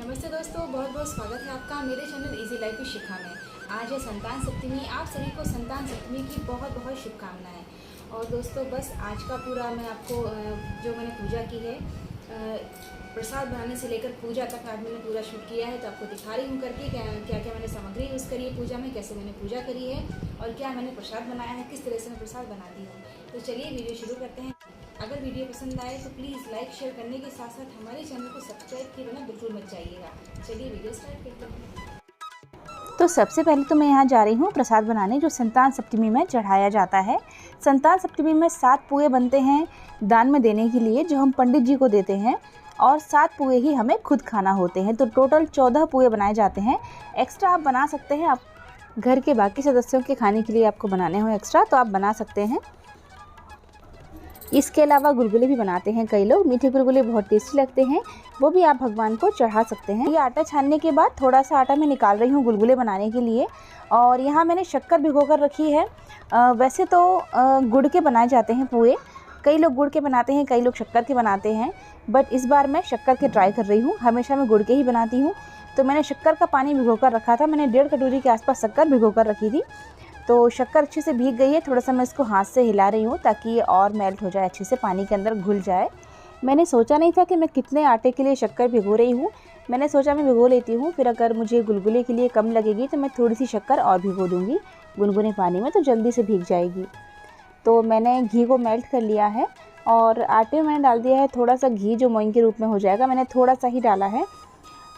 नमस्ते दोस्तों, बहुत बहुत स्वागत है आपका मेरे चैनल इजी लाइफ की शिक्षा में। आज है संतान सप्तमी। आप सभी को संतान सप्तमी की बहुत बहुत शुभकामनाएं। और दोस्तों बस आज का पूरा मैं आपको जो मैंने पूजा की है, प्रसाद बनाने से लेकर पूजा तक आज मैंने पूरा शूट किया है, तो आपको दिखा रही हूँ करके क्या क्या मैंने सामग्री यूज़ करी है पूजा में, कैसे मैंने पूजा करी है और क्या मैंने प्रसाद बनाया है, किस तरह से मैं प्रसाद बनाती हूँ। तो चलिए वीडियो शुरू करते हैं। अगर वीडियो पसंद आए तो प्लीज़ लाइक शेयर करने के साथ साथ हमारे चैनल को सब्सक्राइब किए बिना बिल्कुल मत जाइएगा। चलिए वीडियो स्टार्ट करते हैं। तो सबसे पहले तो मैं यहाँ जा रही हूँ प्रसाद बनाने, जो संतान सप्तमी में चढ़ाया जाता है। संतान सप्तमी में 7 पुए बनते हैं दान में देने के लिए, जो हम पंडित जी को देते हैं, और 7 पुए ही हमें खुद खाना होते हैं। तो टोटल 14 पुए बनाए जाते हैं। एक्स्ट्रा आप बना सकते हैं, आप घर के बाकी सदस्यों के खाने के लिए आपको बनाने हो एक्स्ट्रा तो आप बना सकते हैं। इसके अलावा गुलगुले भी बनाते हैं कई लोग। मीठे गुलगुले बहुत टेस्टी लगते हैं, वो भी आप भगवान को चढ़ा सकते हैं। ये आटा छानने के बाद थोड़ा सा आटा मैं निकाल रही हूँ गुलगुले बनाने के लिए। और यहाँ मैंने शक्कर भिगो कर रखी है। वैसे तो गुड़ के बनाए जाते हैं पुए, कई लोग गुड़ के बनाते हैं, कई लोग शक्कर के बनाते हैं, बट इस बार मैं शक्कर के ट्राई कर रही हूँ। हमेशा मैं गुड़ के ही बनाती हूँ। तो मैंने शक्कर का पानी भिगो कर रखा था। मैंने 1.5 कटोरी के आसपास शक्कर भिगो कर रखी थी। तो शक्कर अच्छे से भीग गई है। थोड़ा सा मैं इसको हाथ से हिला रही हूँ ताकि ये और मेल्ट हो जाए, अच्छे से पानी के अंदर घुल जाए। मैंने सोचा नहीं था कि मैं कितने आटे के लिए शक्कर भिगो रही हूँ। मैंने सोचा मैं भिगो लेती हूँ, फिर अगर मुझे गुलगुले के लिए कम लगेगी तो मैं थोड़ी सी शक्कर और भिगो दूँगी गुनगुने पानी में, तो जल्दी से भीग जाएगी। तो मैंने घी को मेल्ट कर लिया है और आटे में मैंने डाल दिया है थोड़ा सा घी, जो मोइन के रूप में हो जाएगा। मैंने थोड़ा सा ही डाला है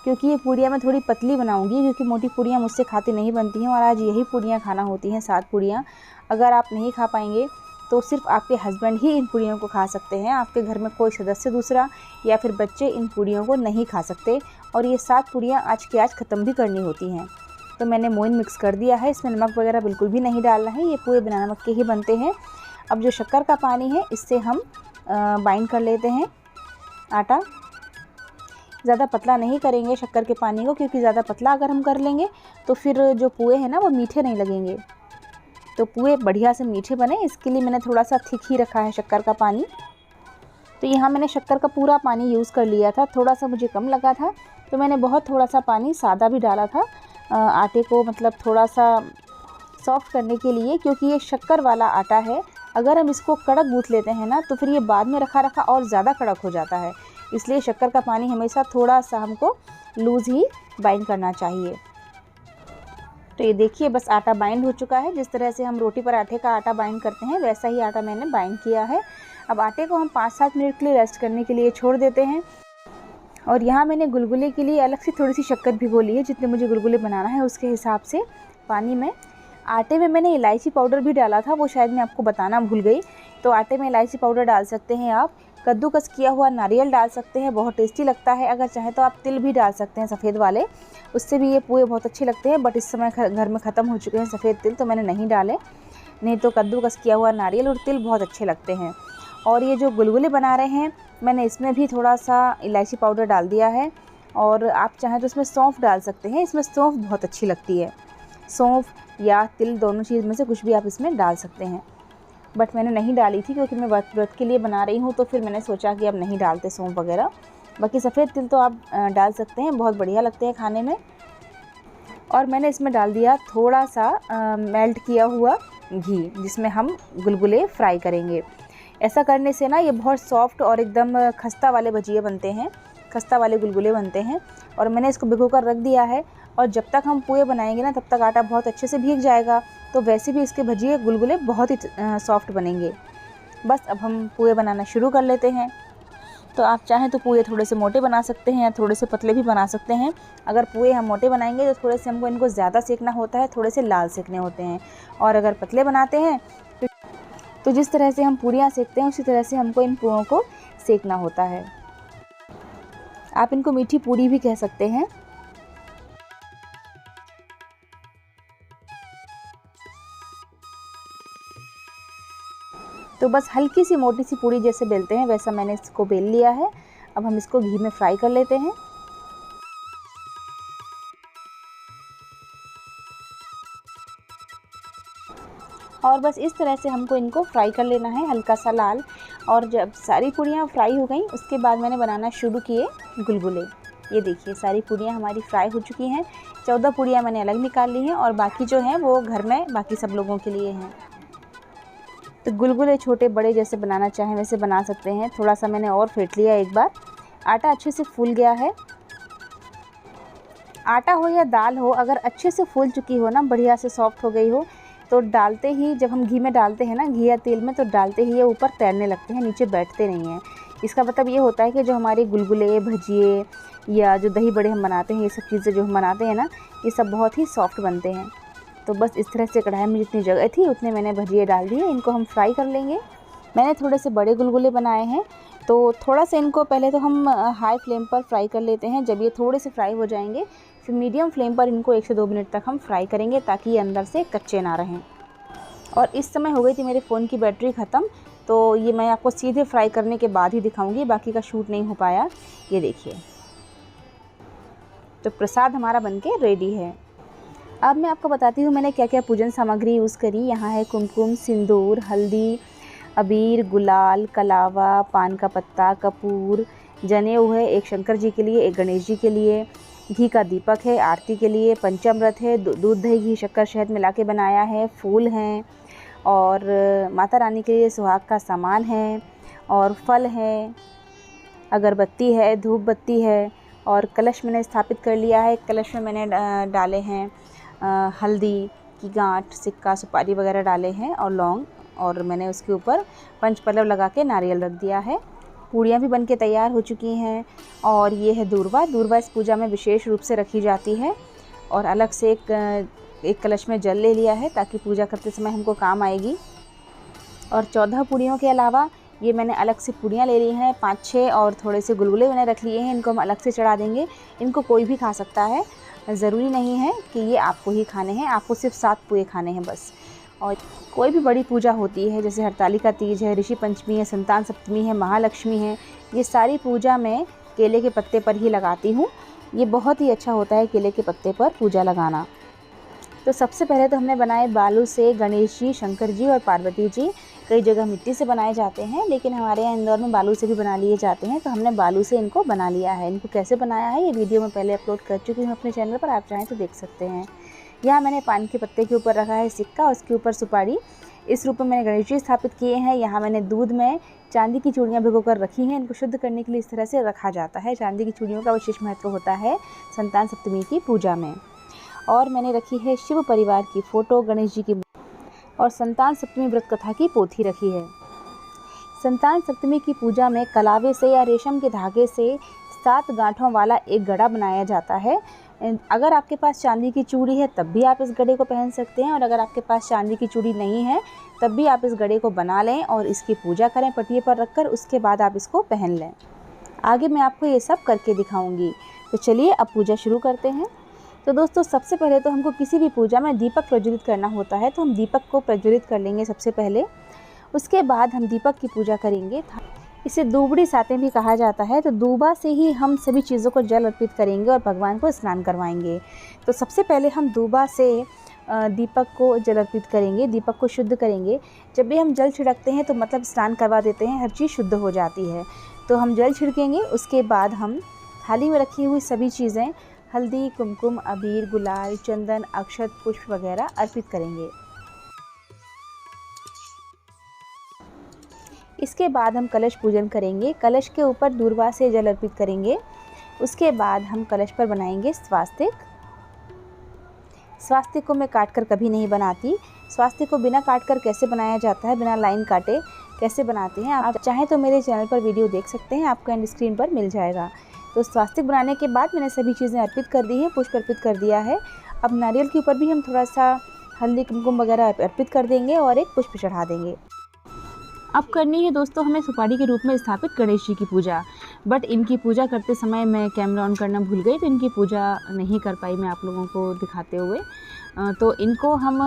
क्योंकि ये पूड़ियाँ मैं थोड़ी पतली बनाऊंगी, क्योंकि मोटी पूड़ियाँ मुझसे खाती नहीं बनती हैं और आज यही पूड़ियाँ खाना होती हैं, 7 पूड़ियाँ। अगर आप नहीं खा पाएंगे तो सिर्फ आपके हस्बैंड ही इन पूड़ियों को खा सकते हैं। आपके घर में कोई सदस्य दूसरा या फिर बच्चे इन पूड़ियों को नहीं खा सकते। और ये 7 पूड़ियाँ आज की आज ख़त्म भी करनी होती हैं। तो मैंने मोइन मिक्स कर दिया है, इसमें नमक वगैरह बिल्कुल भी नहीं डालना है। ये पूरे बिना नमक के ही बनते हैं। अब जो शक्कर का पानी है इससे हम बाइंड कर लेते हैं आटा। ज़्यादा पतला नहीं करेंगे शक्कर के पानी को, क्योंकि ज़्यादा पतला अगर हम कर लेंगे तो फिर जो पुए हैं ना वो मीठे नहीं लगेंगे। तो पुए बढ़िया से मीठे बने, इसके लिए मैंने थोड़ा सा थिक ही रखा है शक्कर का पानी। तो यहाँ मैंने शक्कर का पूरा पानी यूज़ कर लिया था। थोड़ा सा मुझे कम लगा था तो मैंने बहुत थोड़ा सा पानी सादा भी डाला था आटे को, मतलब थोड़ा सा सॉफ्ट करने के लिए, क्योंकि ये शक्कर वाला आटा है। अगर हम इसको कड़क गूँथ लेते हैं ना तो फिर ये बाद में रखा रखा और ज़्यादा कड़क हो जाता है। इसलिए शक्कर का पानी हमेशा थोड़ा सा हमको लूज़ ही बाइंड करना चाहिए। तो ये देखिए बस आटा बाइंड हो चुका है। जिस तरह से हम रोटी पराठे का आटा बाइंड करते हैं वैसा ही आटा मैंने बाइंड किया है। अब आटे को हम 5-7 मिनट के लिए रेस्ट करने के लिए छोड़ देते हैं। और यहाँ मैंने गुलगुले के लिए अलग से थोड़ी सी शक्कर भिगो ली है, जितने मुझे गुलगुले बनाना है उसके हिसाब से पानी में। आटे में मैंने इलायची पाउडर भी डाला था, वो शायद मैं आपको बताना भूल गई। तो आटे में इलायची पाउडर डाल सकते हैं आप। कद्दूकस किया हुआ नारियल डाल सकते हैं, बहुत टेस्टी लगता है। अगर चाहे तो आप तिल भी डाल सकते हैं, सफ़ेद वाले, उससे भी ये पुए बहुत अच्छे लगते हैं। बट इस समय घर में ख़त्म हो चुके हैं सफ़ेद तिल, तो मैंने नहीं डाले। नहीं तो कद्दूकस किया हुआ नारियल और तिल बहुत अच्छे लगते हैं। और ये जो गुलगुले बना रहे हैं मैंने इसमें भी थोड़ा सा इलायची पाउडर डाल दिया है। और आप चाहें तो इसमें सौंफ डाल सकते हैं, इसमें सौंफ बहुत अच्छी लगती है। सौंफ या तिल दोनों चीज़ में से कुछ भी आप इसमें डाल सकते हैं। बट मैंने नहीं डाली थी क्योंकि मैं व्रत के लिए बना रही हूँ, तो फिर मैंने सोचा कि अब नहीं डालते सौंफ वगैरह। बाकी सफ़ेद तिल तो आप डाल सकते हैं, बहुत बढ़िया लगते हैं खाने में। और मैंने इसमें डाल दिया थोड़ा सा मेल्ट किया हुआ घी, जिसमें हम गुलगुले फ्राई करेंगे। ऐसा करने से ना ये बहुत सॉफ्ट और एकदम खस्ता वाले भजिए बनते हैं, खस्ता वाले गुलगुले बनते हैं। और मैंने इसको भिगो कर रख दिया है। और जब तक हम पुए बनाएंगे ना तब तक आटा बहुत अच्छे से भीग जाएगा, तो वैसे भी इसके भजिए गुलगुले बहुत ही सॉफ्ट बनेंगे। बस अब हम पुए बनाना शुरू कर लेते हैं। तो आप चाहें तो पुए थोड़े से मोटे बना सकते हैं या थोड़े से पतले भी बना सकते हैं। अगर पुए हम मोटे बनाएंगे तो थोड़े से हमको इनको ज़्यादा सेकना होता है, थोड़े से लाल सेकने होते हैं। और अगर पतले बनाते हैं तो जिस तरह से हम पूरियाँ सेकते हैं उसी तरह से हमको इन पुओं को सेकना होता है। आप इनको मीठी पूरी भी कह सकते हैं। तो बस हल्की सी मोटी सी पूड़ी जैसे बेलते हैं वैसा मैंने इसको बेल लिया है। अब हम इसको घी में फ्राई कर लेते हैं। और बस इस तरह से हमको इनको फ्राई कर लेना है, हल्का सा लाल। और जब सारी पूड़ियाँ फ्राई हो गई उसके बाद मैंने बनाना शुरू किए गुलगुले। ये देखिए सारी पूड़ियाँ हमारी फ्राई हो चुकी हैं। 14 पूड़ियाँ मैंने अलग निकाल ली हैं और बाकी जो हैं वो घर में बाकी सब लोगों के लिए हैं। तो गुलगुले छोटे बड़े जैसे बनाना चाहें वैसे बना सकते हैं। थोड़ा सा मैंने और फेंट लिया एक बार। आटा अच्छे से फूल गया है। आटा हो या दाल हो, अगर अच्छे से फूल चुकी हो ना, बढ़िया से सॉफ्ट हो गई हो, तो डालते ही जब हम घी में डालते हैं ना, घी या तेल में, तो डालते ही ये ऊपर तैरने लगते हैं, नीचे बैठते नहीं हैं। इसका मतलब ये होता है कि जो हमारे गुलगुले, भजिए या जो दही बड़े हम बनाते हैं, ये सब चीज़ें जो हम बनाते हैं ना, ये सब बहुत ही सॉफ्ट बनते हैं। तो बस इस तरह से कढ़ाई में जितनी जगह थी उतने मैंने भजिए डाल दिए। इनको हम फ्राई कर लेंगे। मैंने थोड़े से बड़े गुलगुले बनाए हैं, तो थोड़ा सा इनको पहले तो हम हाई फ्लेम पर फ्राई कर लेते हैं। जब ये थोड़े से फ्राई हो जाएंगे फिर मीडियम फ्लेम पर इनको 1 से 2 मिनट तक हम फ्राई करेंगे, ताकि ये अंदर से कच्चे ना रहें। और इस समय हो गई थी मेरे फ़ोन की बैटरी ख़त्म, तो ये मैं आपको सीधे फ्राई करने के बाद ही दिखाऊंगी, बाकी का शूट नहीं हो पाया। ये देखिए, तो प्रसाद हमारा बनके रेडी है। अब मैं आपको बताती हूँ मैंने क्या क्या पूजन सामग्री यूज़ करी। यहाँ है कुमकुम, सिंदूर, हल्दी, अबीर, गुलाल, कलावा, पान का पत्ता, कपूर, जनेऊ है, एक शंकर जी के लिए, एक गणेश जी के लिए, घी का दीपक है आरती के लिए, पंचामृत है, दूध, दही, घी, शक्कर, शहद मिला के बनाया है, फूल हैं, और माता रानी के लिए सुहाग का सामान है, और फल है, अगरबत्ती है, धूप बत्ती है, और कलश मैंने स्थापित कर लिया है। कलश में मैंने डाले हैं हल्दी की गांठ, सिक्का, सुपारी वगैरह डाले हैं, और लौंग, और मैंने उसके ऊपर पंचपल्लव लगा के नारियल रख दिया है। पूड़ियाँ भी बनके तैयार हो चुकी हैं। और ये है दूर्वा। दूर्वा इस पूजा में विशेष रूप से रखी जाती है, और अलग से एक कलश में जल ले लिया है, ताकि पूजा करते समय हमको काम आएगी। और 14 पूड़ियों के अलावा ये मैंने अलग से पूड़ियाँ ले ली हैं 5-6, और थोड़े से गुलगुले मैंने रख लिए हैं। इनको हम अलग से चढ़ा देंगे। इनको कोई भी खा सकता है, ज़रूरी नहीं है कि ये आपको ही खाने हैं। आपको सिर्फ 7 पूए खाने हैं बस। और कोई भी बड़ी पूजा होती है, जैसे हरतालिका तीज है, ऋषि पंचमी है, संतान सप्तमी है, महालक्ष्मी है, ये सारी पूजा मैं केले के पत्ते पर ही लगाती हूँ। ये बहुत ही अच्छा होता है केले के पत्ते पर पूजा लगाना। तो सबसे पहले तो हमने बनाए बालू से गणेश जी, शंकर जी और पार्वती जी। कई जगह मिट्टी से बनाए जाते हैं, लेकिन हमारे यहाँ इंदौर में बालू से भी बना लिए जाते हैं, तो हमने बालू से इनको बना लिया है। इनको कैसे बनाया है ये वीडियो मैं पहले अपलोड कर चुकी हूँ अपने चैनल पर, आप चाहें तो देख सकते हैं। यहाँ मैंने पान के पत्ते के ऊपर रखा है सिक्का, उसके ऊपर सुपारी। इस रूप में मैंने गणेश जी स्थापित किए हैं। यहाँ मैंने दूध में चांदी की चूड़ियाँ भिगोकर रखी हैं। इनको शुद्ध करने के लिए इस तरह से रखा जाता है। चांदी की चूड़ियों का विशेष महत्व होता है संतान सप्तमी की पूजा में। और मैंने रखी है शिव परिवार की फ़ोटो, गणेश जी की, और संतान सप्तमी व्रत कथा की पोथी रखी है। संतान सप्तमी की पूजा में कलावे से या रेशम के धागे से 7 गांठों वाला एक गड़ा बनाया जाता है। अगर आपके पास चांदी की चूड़ी है तब भी आप इस गड़े को पहन सकते हैं, और अगर आपके पास चांदी की चूड़ी नहीं है तब भी आप इस गड़े को बना लें और इसकी पूजा करें पटिये पर रखकर। उसके बाद आप इसको पहन लें। आगे मैं आपको ये सब करके दिखाऊंगी। तो चलिए अब पूजा शुरू करते हैं। तो दोस्तों, सबसे पहले तो हमको किसी भी पूजा में दीपक प्रज्वलित करना होता है, तो हम दीपक को प्रज्वलित कर लेंगे सबसे पहले। उसके बाद हम दीपक की पूजा करेंगे। इसे दूबड़ी सातें भी कहा जाता है। तो दूबा से ही हम सभी चीज़ों को जल अर्पित करेंगे और भगवान को स्नान करवाएंगे। तो सबसे पहले हम दूबा से दीपक को जल अर्पित करेंगे, दीपक को शुद्ध करेंगे। जब भी हम जल छिड़कते हैं तो मतलब स्नान करवा देते हैं, हर चीज़ शुद्ध हो जाती है। तो हम जल छिड़केंगे। उसके बाद हम थाली में रखी हुई सभी चीज़ें, हल्दी, कुमकुम, अबीर, गुलाल, चंदन, अक्षत, पुष्प वगैरह अर्पित करेंगे। इसके बाद हम कलश पूजन करेंगे। कलश के ऊपर दूर्वा से जल अर्पित करेंगे। उसके बाद हम कलश पर बनाएंगे स्वास्तिक। स्वास्तिक को मैं काटकर कभी नहीं बनाती। स्वास्तिक को बिना काटकर कैसे बनाया जाता है, बिना लाइन काटे कैसे बनाते हैं, आप चाहें तो मेरे चैनल पर वीडियो देख सकते हैं, आपको एंड स्क्रीन पर मिल जाएगा। तो स्वास्तिक बनाने के बाद मैंने सभी चीज़ें अर्पित कर दी हैं, पुष्प अर्पित कर दिया है। अब नारियल के ऊपर भी हम थोड़ा सा हल्दी, कुमकुम वगैरह अर्पित कर देंगे और एक पुष्प चढ़ा देंगे। अब करनी है दोस्तों हमें सुपारी के रूप में स्थापित गणेश जी की पूजा। बट इनकी पूजा करते समय मैं कैमरा ऑन करना भूल गई, तो इनकी पूजा नहीं कर पाई मैं आप लोगों को दिखाते हुए। तो इनको हम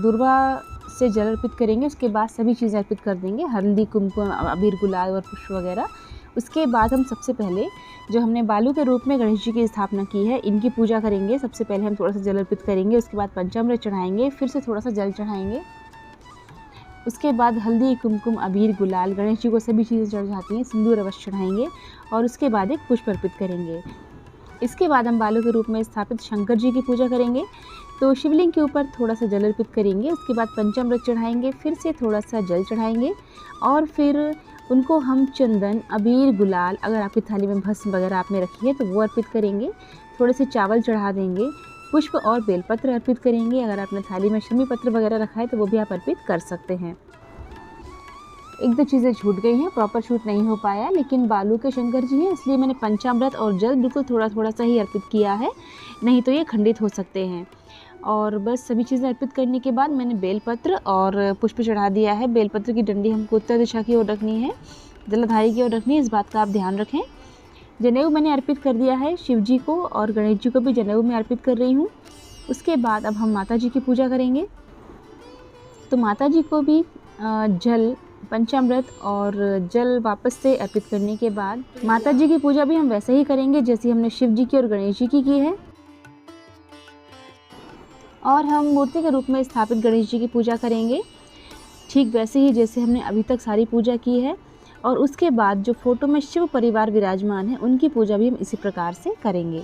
दूर्वा से जल अर्पित करेंगे। उसके बाद सभी चीज़ें अर्पित कर देंगे, हल्दी, कुमकुम, अबीर, गुलाल और पुष्प वगैरह। उसके बाद हम सबसे पहले जो हमने बालू के रूप में गणेश जी की स्थापना की है, इनकी पूजा करेंगे। सबसे पहले हम थोड़ा सा जल अर्पित करेंगे, उसके बाद पंचामृत चढ़ाएंगे, फिर से थोड़ा सा जल चढ़ाएंगे। उसके बाद हल्दी, कुमकुम, अबीर, गुलाल, गणेश जी को सभी चीज़ें चढ़ जाती हैं, सिंदूर अवश्य चढ़ाएंगे और उसके बाद एक पुष्प अर्पित करेंगे। इसके बाद हम बालू के रूप में स्थापित शंकर जी की पूजा करेंगे। तो शिवलिंग के ऊपर थोड़ा सा जल अर्पित करेंगे, उसके बाद पंचामृत चढ़ाएंगे, फिर से थोड़ा सा जल चढ़ाएंगे और फिर उनको हम चंदन, अबीर, गुलाल, अगर आपकी थाली में भस्म वगैरह आपने रखी है तो वो अर्पित करेंगे। थोड़े से चावल चढ़ा देंगे, पुष्प और बेलपत्र अर्पित करेंगे। अगर आपने थाली में शमी पत्र वगैरह रखा है तो वो भी आप अर्पित कर सकते हैं। एक दो चीज़ें छूट गई हैं, प्रॉपर शूट नहीं हो पाया, लेकिन बालू के शंकर जी हैं इसलिए मैंने पंचामृत और जल बिल्कुल थोड़ा थोड़ा सा ही अर्पित किया है, नहीं तो ये खंडित हो सकते हैं। और बस सभी चीज़ें अर्पित करने के बाद मैंने बेलपत्र और पुष्प चढ़ा दिया है। बेलपत्र की डंडी हमको उत्तर दिशा की ओर रखनी है, जलाधारी की ओर रखनी है, इस बात का आप ध्यान रखें। जनेऊ मैंने अर्पित कर दिया है शिव जी को, और गणेश जी को भी जनेऊ में अर्पित कर रही हूँ। उसके बाद अब हम माता जी की पूजा करेंगे। तो माता जी को भी जल, पंचामृत और जल वापस से अर्पित करने के बाद माता जी की पूजा भी हम वैसे ही करेंगे जैसे हमने शिव जी की और गणेश जी की है। और हम मूर्ति के रूप में स्थापित गणेश जी की पूजा करेंगे, ठीक वैसे ही जैसे हमने अभी तक सारी पूजा की है। और उसके बाद जो फोटो में शिव परिवार विराजमान है उनकी पूजा भी हम इसी प्रकार से करेंगे।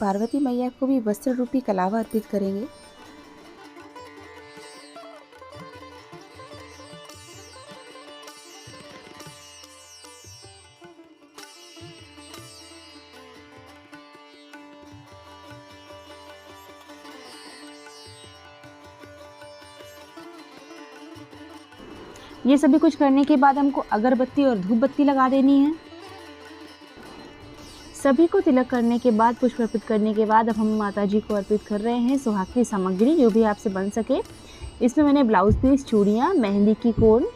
पार्वती मैया को भी वस्त्र रूपी कलावा अर्पित करेंगे। ये सभी कुछ करने के बाद हमको अगरबत्ती और धूप बत्ती लगा देनी है। सभी को तिलक करने के बाद, पुष्प अर्पित करने के बाद अब हम माता जी को अर्पित कर रहे हैं सुहाग की सामग्री, जो भी आपसे बन सके। इसमें मैंने ब्लाउज पीस, चूड़ियाँ, मेहंदी की कोन,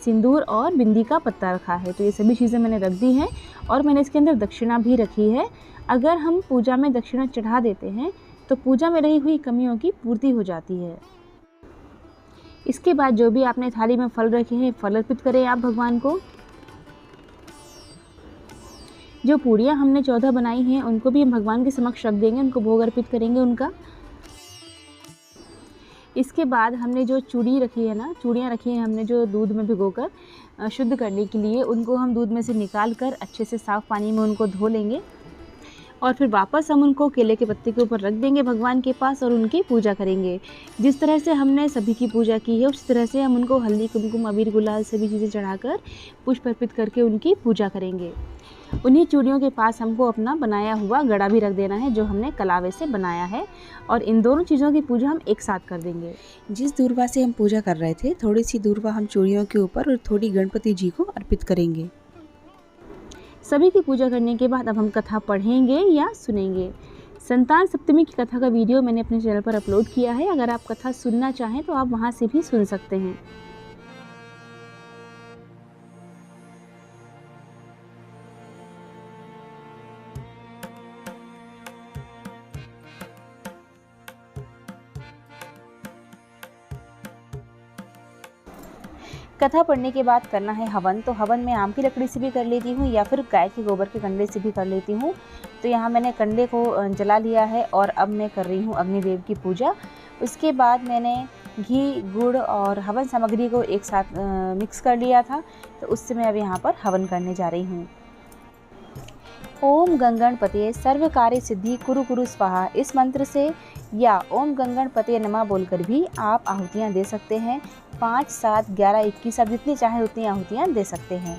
सिंदूर और बिंदी का पत्ता रखा है। तो ये सभी चीज़ें मैंने रख दी हैं और मैंने इसके अंदर दक्षिणा भी रखी है। अगर हम पूजा में दक्षिणा चढ़ा देते हैं तो पूजा में रही हुई कमियों की पूर्ति हो जाती है। इसके बाद जो भी आपने थाली में फल रखे हैं, फल अर्पित करें आप भगवान को। जो पूड़ियाँ हमने 14 बनाई हैं उनको भी हम भगवान के समक्ष रख देंगे, उनको भोग अर्पित करेंगे उनका। इसके बाद हमने जो चूड़ियाँ रखी है हमने जो दूध में भिगोकर शुद्ध करने के लिए, उनको हम दूध में से निकाल कर अच्छे से साफ़ पानी में उनको धो लेंगे और फिर वापस हम उनको केले के पत्ते के ऊपर रख देंगे भगवान के पास और उनकी पूजा करेंगे। जिस तरह से हमने सभी की पूजा की है उस तरह से हम उनको हल्दी, कुमकुम, अबीर, गुलाल सभी चीज़ें चढ़ाकर पुष्प अर्पित करके उनकी पूजा करेंगे। उन्हीं चूड़ियों के पास हमको अपना बनाया हुआ गड़ा भी रख देना है जो हमने कलावे से बनाया है, और इन दोनों चीज़ों की पूजा हम एक साथ कर देंगे। जिस दूर्वा से हम पूजा कर रहे थे, थोड़ी सी दूर्वा हम चूड़ियों के ऊपर और थोड़ी गणपति जी को अर्पित करेंगे। सभी की पूजा करने के बाद अब हम कथा पढ़ेंगे या सुनेंगे। संतान सप्तमी की कथा का वीडियो मैंने अपने चैनल पर अपलोड किया है, अगर आप कथा सुनना चाहें तो आप वहाँ से भी सुन सकते हैं। कथा पढ़ने के बाद करना है हवन। तो हवन मैं आम की लकड़ी से भी कर लेती हूँ या फिर गाय के गोबर के कंडे से भी कर लेती हूँ। तो यहाँ मैंने कंडे को जला लिया है और अब मैं कर रही हूँ अग्निदेव की पूजा। उसके बाद मैंने घी, गुड़ और हवन सामग्री को एक साथ मिक्स कर लिया था, तो उससे मैं अब यहाँ पर हवन करने जा रही हूँ। ओम गंगणपतये सर्व कार्य सिद्धि कुरु कुरु स्वाहा, इस मंत्र से या ओम गंगणपतये नमः बोलकर भी आप आहुतियाँ दे सकते हैं। 5, 7, 11, 21 आप जितनी चाहें उतनी आहुतियाँ दे सकते हैं।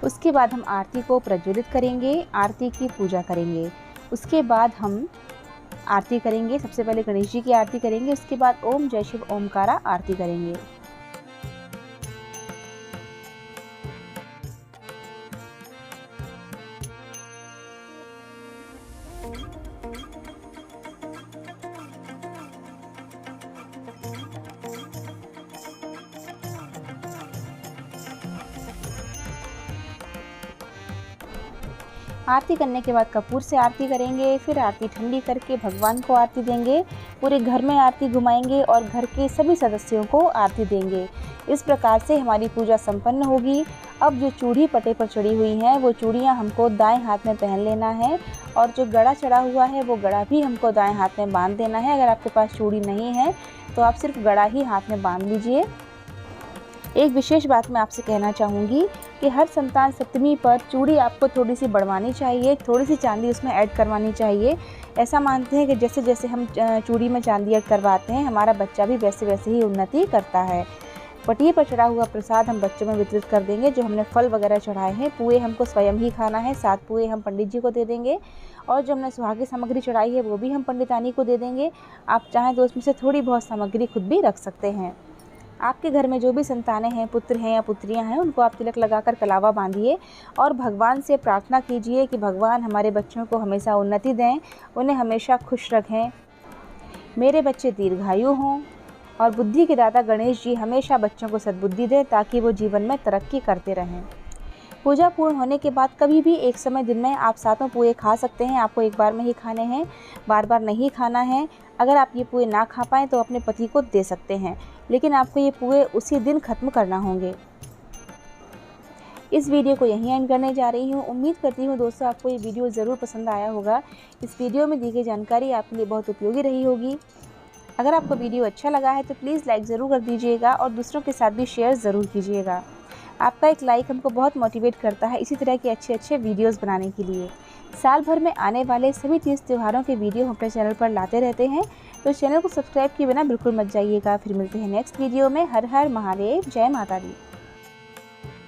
उसके बाद हम आरती को प्रज्वलित करेंगे, आरती की पूजा करेंगे। उसके बाद हम आरती करेंगे, सबसे पहले गणेश जी की आरती करेंगे, उसके बाद ओम जय शिव ओमकारा आरती करेंगे। आरती करने के बाद कपूर से आरती करेंगे, फिर आरती ठंडी करके भगवान को आरती देंगे। पूरे घर में आरती घुमाएंगे और घर के सभी सदस्यों को आरती देंगे। इस प्रकार से हमारी पूजा संपन्न होगी। अब जो चूड़ी पटे पर चढ़ी हुई हैं वो चूड़ियाँ हमको दाएं हाथ में पहन लेना है और जो गड़ा चढ़ा हुआ है वो गड़ा भी हमको दाएं हाथ में बांध देना है। अगर आपके पास चूड़ी नहीं है तो आप सिर्फ गड़ा ही हाथ में बांध लीजिए। एक विशेष बात मैं आपसे कहना चाहूँगी कि हर संतान सप्तमी पर चूड़ी आपको थोड़ी सी बढ़वानी चाहिए, थोड़ी सी चांदी उसमें ऐड करवानी चाहिए। ऐसा मानते हैं कि जैसे जैसे हम चूड़ी में चांदी ऐड करवाते हैं हमारा बच्चा भी वैसे वैसे ही उन्नति करता है। पटिये पर चढ़ा हुआ प्रसाद हम बच्चों में वितरित कर देंगे। जो हमने फल वगैरह चढ़ाए हैं, पुए हमको स्वयं ही खाना है, 7 पुए हम पंडित जी को दे देंगे और जो हमने सुहागी सामग्री चढ़ाई है वो भी हम पंडितानी को दे देंगे। आप चाहें तो उसमें से थोड़ी बहुत सामग्री खुद भी रख सकते हैं। आपके घर में जो भी संतानें हैं, पुत्र हैं या पुत्रियां हैं, उनको आप तिलक लगाकर कलावा बांधिए और भगवान से प्रार्थना कीजिए कि भगवान हमारे बच्चों को हमेशा उन्नति दें, उन्हें हमेशा खुश रखें, मेरे बच्चे दीर्घायु हों और बुद्धि के दाता गणेश जी हमेशा बच्चों को सद्बुद्धि दें ताकि वो जीवन में तरक्की करते रहें। पूजा पूर्ण होने के बाद कभी भी एक समय दिन में आप 7 पुए खा सकते हैं। आपको एक बार में ही खाने हैं, बार बार नहीं खाना है। अगर आप ये पुए ना खा पाएँ तो अपने पति को दे सकते हैं, लेकिन आपको ये पुए उसी दिन ख़त्म करना होंगे। इस वीडियो को यहीं एंड करने जा रही हूँ। उम्मीद करती हूँ दोस्तों आपको ये वीडियो ज़रूर पसंद आया होगा। इस वीडियो में दी गई जानकारी आपके लिए बहुत उपयोगी रही होगी। अगर आपको वीडियो अच्छा लगा है तो प्लीज़ लाइक ज़रूर कर दीजिएगा और दूसरों के साथ भी शेयर ज़रूर कीजिएगा। आपका एक लाइक हमको बहुत मोटिवेट करता है इसी तरह के अच्छे वीडियोस बनाने के लिए। साल भर में आने वाले सभी तीज त्योहारों के वीडियो हम अपने चैनल पर लाते रहते हैं, तो चैनल को सब्सक्राइब किए बिना बिल्कुल मत जाइएगा। फिर मिलते हैं नेक्स्ट वीडियो में। हर हर महादेव, जय माता दी।